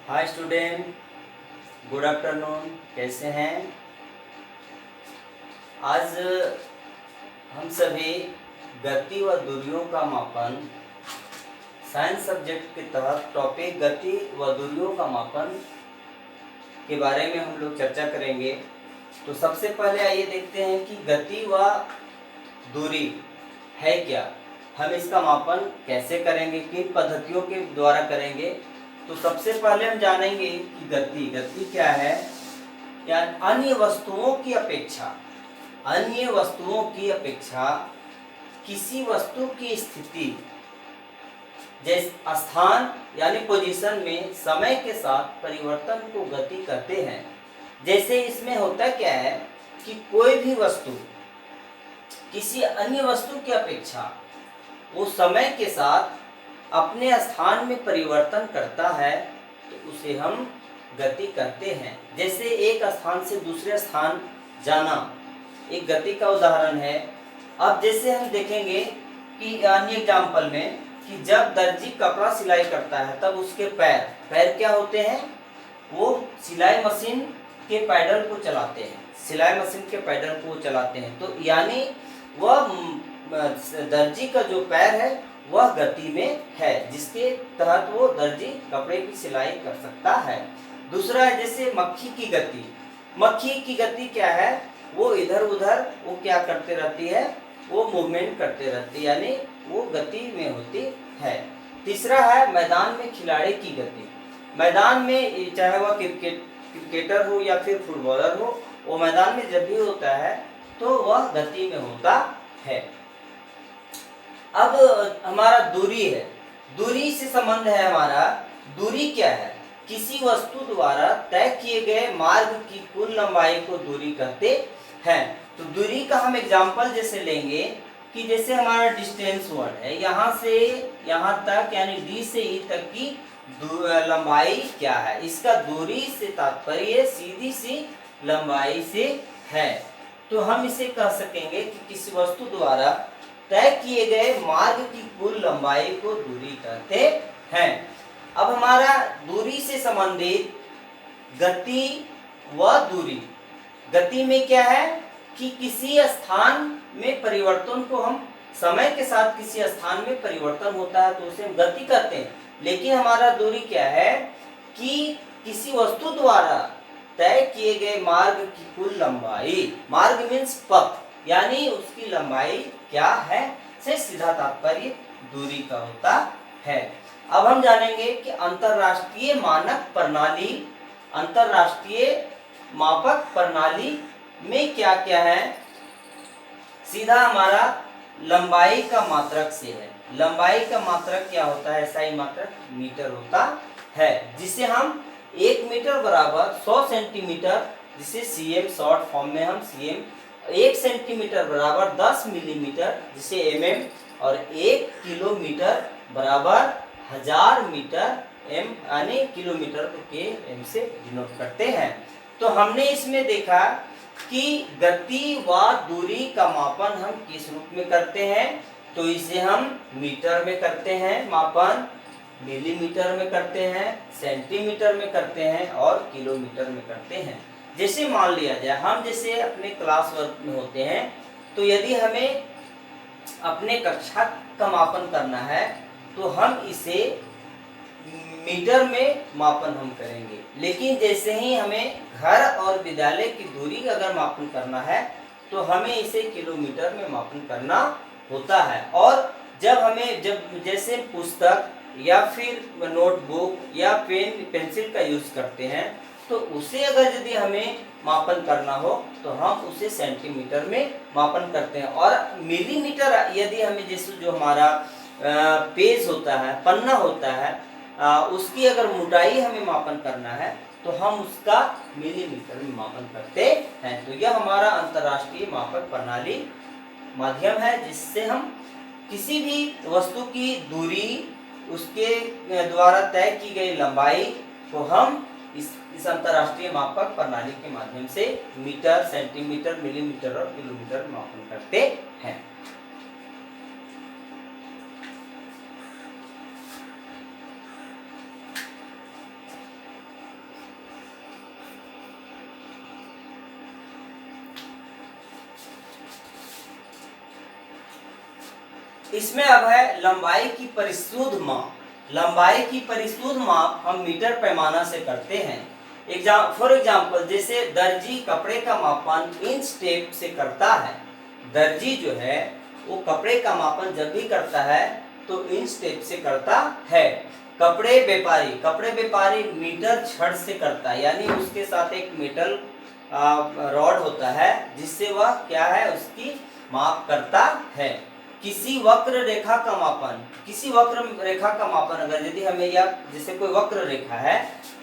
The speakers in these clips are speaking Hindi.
Hi student, good afternoon. कैसे हैं? आज हम सभी गति व दूरियों का मापन साइंस सब्जेक्ट के तहत टॉपिक गति व दूरियों का मापन के बारे में हम लोग चर्चा करेंगे। तो सबसे पहले आइए देखते हैं कि गति व दूरी है क्या, हम इसका मापन कैसे करेंगे, किन पद्धतियों के द्वारा करेंगे। तो सबसे पहले हम जानेंगे कि गति क्या है। या अन्य वस्तुओं की अपेक्षा किसी वस्तु की स्थिति जैसे स्थान यानी पोजीशन में समय के साथ परिवर्तन को गति कहते हैं। जैसे इसमें होता क्या है कि कोई भी वस्तु किसी अन्य वस्तु की अपेक्षा वो समय के साथ अपने स्थान में परिवर्तन करता है तो उसे हम गति कहते हैं। जैसे एक स्थान से दूसरे स्थान जाना एक गति का उदाहरण है। अब जैसे हम देखेंगे कि अन्य एग्जाम्पल में कि जब दर्जी कपड़ा सिलाई करता है तब उसके पैर क्या होते हैं, वो सिलाई मशीन के पैडल को चलाते हैं। तो यानी वह दर्जी का जो पैर है वह गति में है, जिसके तहत वो दर्जी कपड़े की सिलाई कर सकता है। दूसरा है जैसे मक्खी की गति क्या है, वो इधर उधर वो क्या करते रहती है, वो मूवमेंट करते रहती है, यानी वो गति में होती है। तीसरा है मैदान में खिलाड़ी की गति। मैदान में चाहे वह क्रिकेटर हो या फिर फुटबॉलर हो, वो मैदान में जब भी होता है तो वह गति में होता है। अब हमारा दूरी है, दूरी से संबंध है हमारा। दूरी क्या है, किसी वस्तु द्वारा तय किए गए मार्ग की कुल लंबाई को दूरी कहते हैं। तो दूरी का हम एग्जाम्पल जैसे लेंगे कि जैसे हमारा डिस्टेंस वर्ड है, यहाँ से यहाँ तक यानी डी से ई तक की लंबाई क्या है, इसका दूरी से तात्पर्य सीधी सी लंबाई से है। तो हम इसे कह सकेंगे कि किसी वस्तु द्वारा तय किए गए मार्ग की कुल लंबाई को दूरी कहते हैं। अब हमारा दूरी से संबंधित गति व दूरी। गति में क्या है कि किसी स्थान में परिवर्तन को हम समय के साथ किसी स्थान में परिवर्तन होता है तो उसे हम गति कहते हैं। लेकिन हमारा दूरी क्या है कि किसी वस्तु द्वारा तय किए गए मार्ग की कुल लंबाई, मार्ग मीन्स पथ, यानी उसकी लंबाई क्या है से सीधा तात्पर्य दूरी का होता है। अब हम जानेंगे कि अंतरराष्ट्रीय मापक प्रणाली में क्या क्या है। सीधा हमारा लंबाई का मात्रक से है। लंबाई का मात्रक क्या होता है, SI मात्रक मीटर होता है, जिसे हम 1 मीटर बराबर 100 सेंटीमीटर, जिसे cm शॉर्ट फॉर्म में हम cm, 1 सेंटीमीटर बराबर 10 मिलीमीटर जिसे mm, और 1 किलोमीटर बराबर 1000 मीटर m यानी किलोमीटर के m से डिनोट करते हैं। तो हमने इसमें देखा कि गति व दूरी का मापन हम किस रूप में करते हैं। तो इसे हम मीटर में करते हैं मापन, मिलीमीटर में करते हैं, सेंटीमीटर में करते हैं और किलोमीटर में करते हैं। जैसे मान लिया जाए हम जैसे अपने क्लास वर्क में होते हैं, तो यदि हमें अपने कक्षा का मापन करना है तो हम इसे मीटर में मापन हम करेंगे। लेकिन जैसे ही हमें घर और विद्यालय की दूरी का अगर मापन करना है तो हमें इसे किलोमीटर में मापन करना होता है। और जब जैसे पुस्तक या फिर नोटबुक या पेन पेंसिल का यूज करते हैं तो उसे अगर यदि हमें मापन करना हो तो हम उसे सेंटीमीटर में मापन करते हैं। और मिलीमीटर यदि हमें जैसे जो हमारा पेज होता है, पन्ना होता है, उसकी अगर मोटाई हमें मापन करना है तो हम उसका मिलीमीटर में मापन करते हैं। तो यह हमारा अंतर्राष्ट्रीय मापक प्रणाली माध्यम है जिससे हम किसी भी वस्तु की दूरी, उसके द्वारा तय की गई लंबाई को हम इस अंतर्राष्ट्रीय मापक प्रणाली के माध्यम से मीटर, सेंटीमीटर, मिलीमीटर और किलोमीटर में मापन करते हैं। इसमें अब है लंबाई की परिशुद्ध माप। लंबाई की परिशुद्ध माप हम मीटर पैमाना से करते हैं। फॉर एग्जाम्पल, जैसे दर्जी कपड़े का मापन इंच टेप से करता है। दर्जी जो है वो कपड़े का मापन जब भी करता है तो इंच टेप से करता है। कपड़े व्यापारी मीटर छड़ से करता है, यानी उसके साथ एक मेटल रॉड होता है जिससे वह क्या है उसकी माप करता है। किसी वक्र रेखा का मापन अगर यदि हमें या जैसे कोई वक्र रेखा है,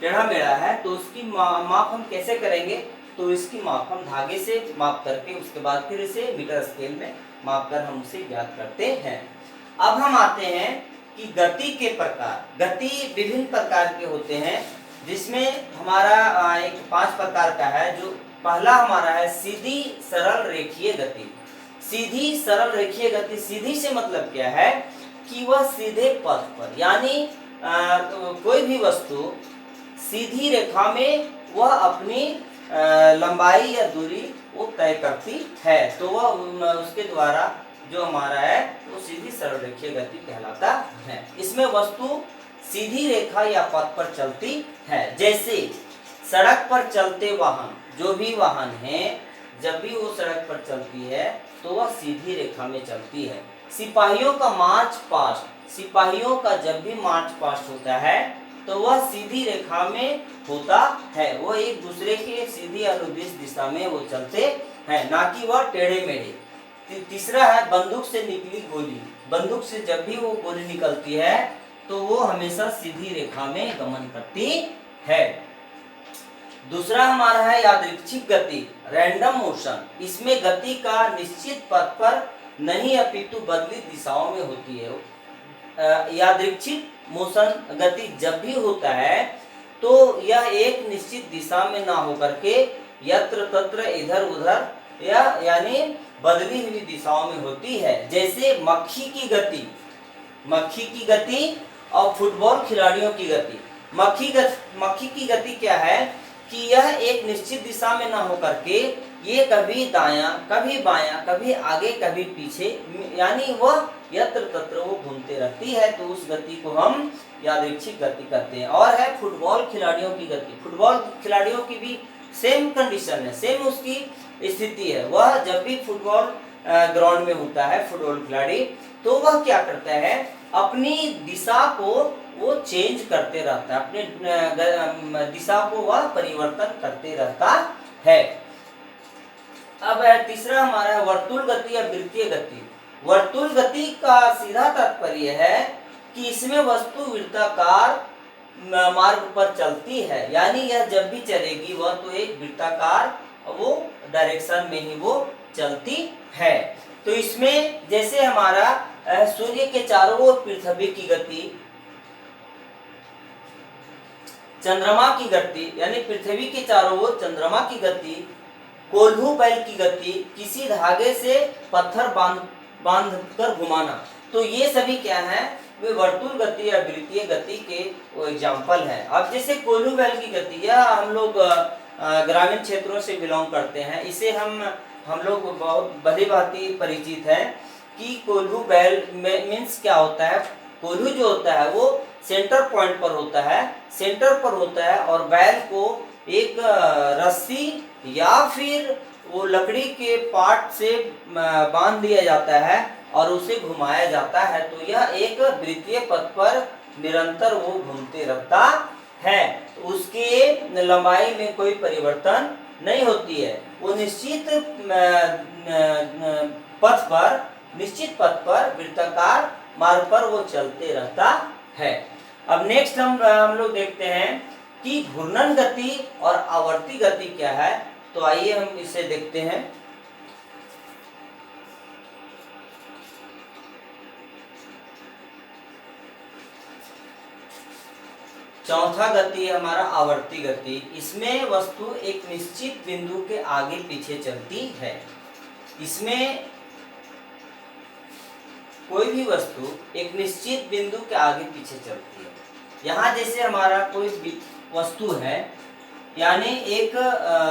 टेढ़ा मेढ़ा है, तो उसकी माप हम कैसे करेंगे? तो इसकी माप हम धागे से माप करके उसके बाद फिर इसे मीटर स्केल में माप कर हम उसे ज्ञात करते हैं। अब हम आते हैं कि गति के प्रकार। गति विभिन्न प्रकार के होते हैं, जिसमें हमारा एक 5 प्रकार का है। जो पहला हमारा है सीधी सरल रेखीय गति। सीधी सरल रेखीय गति, सीधी से मतलब क्या है कि वह सीधे पथ पर, यानी कोई भी वस्तु सीधी रेखा में वह अपनी लंबाई या दूरी वो तय करती है, तो वह उसके द्वारा जो हमारा है वो सीधी सरल रेखीय गति कहलाता है। इसमें वस्तु सीधी रेखा या पथ पर चलती है। जैसे सड़क पर चलते वाहन, जो भी वाहन है, जब भी वो सड़क पर चलती है तो वह सीधी रेखा में चलती है। सिपाहियों का मार्च पास्ट, सिपाहियों का जब भी मार्च पास्ट होता है तो वह सीधी रेखा में होता है। वह एक दूसरे के सीधी अनुदिश दिशा में वो चलते हैं, ना कि वह टेढ़े मेढ़े। तीसरा है बंदूक से निकली गोली। बंदूक से जब भी वो गोली निकलती है तो वो हमेशा सीधी रेखा में गमन करती है। दूसरा हमारा है यादृच्छिक गति, रैंडम मोशन। इसमें गति का निश्चित पथ पर नहीं अपितु बदली दिशाओं में होती है। यादृच्छिक मोशन गति जब भी होता है तो यह एक निश्चित दिशा में ना होकर के यत्र तत्र इधर उधर यानी बदली हुई दिशाओं में होती है। जैसे मक्खी की गति और फुटबॉल खिलाड़ियों की गति। मक्खी की गति क्या है कि यह एक निश्चित दिशा में ना होकर के ये कभी दायां कभी बायां कभी आगे कभी पीछे, यानी वह यत्र तत्र वो घूमते रहती है, तो उस गति को हम यादृच्छिक गति कहते हैं। और है फुटबॉल खिलाड़ियों की गति। फुटबॉल खिलाड़ियों की भी सेम कंडीशन है, सेम उसकी स्थिति है। वह जब भी फुटबॉल ग्राउंड में होता है फुटबॉल खिलाड़ी, तो वह क्या करता है अपनी दिशा को वो चेंज करते रहता है, अपने दिशा को वह परिवर्तन करते रहता है। अब तीसरा हमारा है वर्तुल गति या वृत्तीय गति। वर्तुल गति का सीधा तात्पर्य है कि इसमें वस्तु वृत्ताकार मार्ग पर चलती है, यानी यह जब भी चलेगी वह तो एक वृत्ताकार वो डायरेक्शन में ही वो चलती है। तो इसमें जैसे हमारा सूर्य के चारों ओर पृथ्वी की गति, चंद्रमा की गति, यानी पृथ्वी के चारों ओर चंद्रमा की गति, कोल्हू बैल की गति, किसी धागे से पत्थर बांध कर घुमाना, तो ये सभी क्या है वे वर्तुल गति या वृत्तीय गति के वो एग्जाम्पल है। अब जैसे कोल्हू बैल की गति, यह हम लोग ग्रामीण क्षेत्रों से बिलोंग करते हैं, इसे हम लोग बहुत भली भांति परिचित हैं कि कोल्हू बैल मीन्स क्या होता है। कोल्हू जो होता है वो सेंटर पॉइंट पर होता है, और बैल को एक रस्सी या फिर वो लकड़ी के पार्ट से बांध दिया जाता है और उसे घुमाया जाता है, तो यह एक वृत्तीय पथ पर निरंतर वो घूमते रहता है। उसके लंबाई में कोई परिवर्तन नहीं होती है, वो निश्चित पथ पर वृत्ताकार मार्ग पर वो चलते रहता है। अब नेक्स्ट हम लोग देखते हैं कि घूर्णन गति और आवर्ती गति क्या है, तो आइए हम इसे देखते हैं। चौथा गति है हमारा आवर्ती गति। इसमें वस्तु एक निश्चित बिंदु के आगे पीछे चलती है। इसमें कोई भी वस्तु एक निश्चित बिंदु के आगे पीछे चलती है। यहाँ जैसे हमारा कोई वस्तु है, यानी एक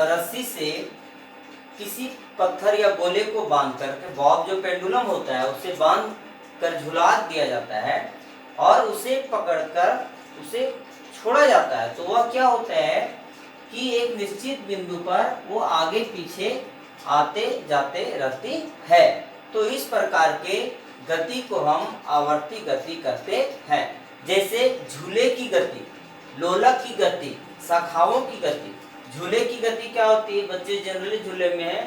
रस्सी से किसी पत्थर या गोले को बांध करके, बॉब जो पेंडुलम होता है उसे बांध कर झुला दिया जाता है और उसे पकड़कर उसे छोड़ा जाता है, तो वह क्या होता है कि एक निश्चित बिंदु पर वो आगे पीछे आते जाते रहती है। तो इस प्रकार के गति को हम आवर्ती गति कहते हैं। जैसे झूले की गति, लोलक की गति, शाखाओं की गति। झूले की गति क्या होती है, बच्चे जनरली झूले में है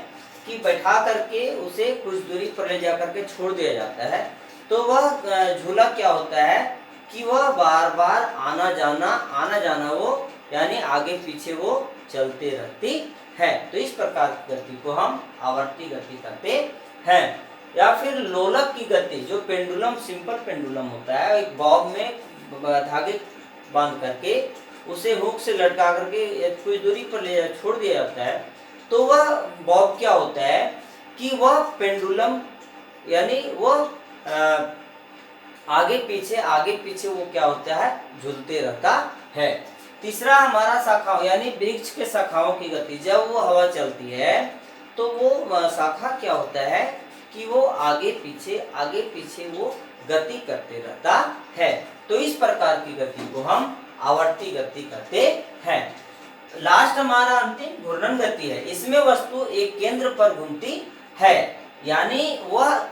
कि बैठा करके उसे कुछ दूरी पर ले जा करके छोड़ दिया जाता है, तो वह झूला क्या होता है कि वह बार बार आना जाना वो यानी आगे पीछे वो चलते रहती है। तो इस प्रकार की गति को हम आवर्ती गति कहते हैं। या फिर लोलक की गति, जो पेंडुलम, सिंपल पेंडुलम होता है, एक बॉब में धागे बांध करके उसे हुक से लटका करके कुछ दूरी पर ले छोड़ दिया जाता है, तो वह बॉब क्या होता है कि वह पेंडुलम यानी वह आगे पीछे वो क्या होता है, झूलते रहता है। तीसरा हमारा शाखाओं यानी वृक्ष के शाखाओं की गति, जब वो हवा चलती है तो वो शाखा क्या होता है कि वो आगे पीछे वो गति करते रहता है। तो इस प्रकार की गति को हम आवर्ती गति कहते हैं। लास्ट हमारा अंतिम घूर्णन गति है। इसमें वस्तु एक केंद्र पर घूमती है, यानी वह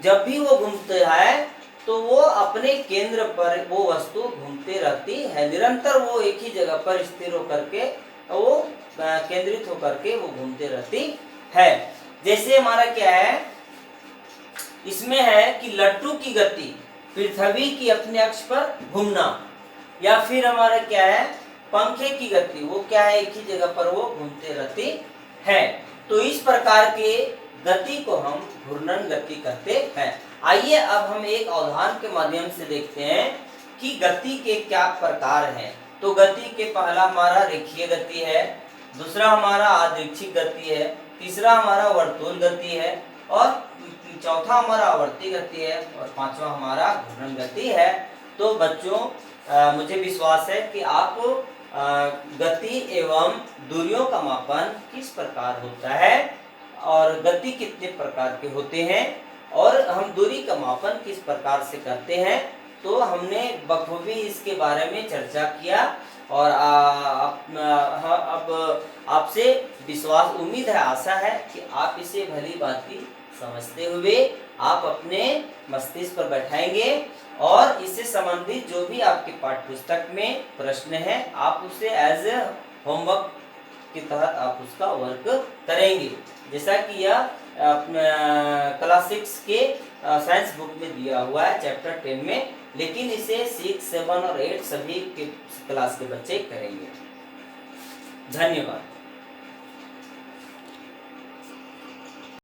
जब भी वो घूमते है तो वो अपने केंद्र पर वो वस्तु घूमते रहती है, निरंतर वो एक ही जगह पर स्थिर होकर के वो केंद्रित होकर के वो घूमते रहती है। जैसे हमारा क्या है, इसमें है कि लट्टू की गति, पृथ्वी की अपने अक्ष पर घूमना। या फिर हमारा क्या है, पंखे की गति, वो क्या है एक ही जगह पर वो घूमते रहती है। तो इस प्रकार के गति को हम घूर्णन गति कहते हैं। आइए अब हम एक उदाहरण के माध्यम से देखते हैं कि गति के क्या प्रकार हैं। तो गति के पहला हमारा रेखीय गति है, दूसरा हमारा आदृक्षिक गति है, तीसरा हमारा वर्तुल गति है और चौथा हमारा आवर्ती गति है और पांचवा हमारा घूर्णन गति है। तो बच्चों मुझे विश्वास है कि आप गति एवं दूरियों का मापन किस प्रकार होता है और गति कितने प्रकार के होते हैं और हम दूरी का मापन किस प्रकार से करते हैं, तो हमने बखूबी इसके बारे में चर्चा किया। और अब आपसे विश्वास, उम्मीद है, आशा है कि आप इसे भली भांति समझते हुए आप अपने मस्तिष्क पर बैठाएंगे और इससे संबंधित जो भी आपके पाठ्य पुस्तक में प्रश्न है आप उसे एज ए होमवर्क के तहत आप उसका वर्क करेंगे, जैसा कि यह क्लास 6 के साइंस बुक में दिया हुआ है चैप्टर 10 में, लेकिन इसे 6, 7 और 8 सभी के क्लास के बच्चे करेंगे। धन्यवाद।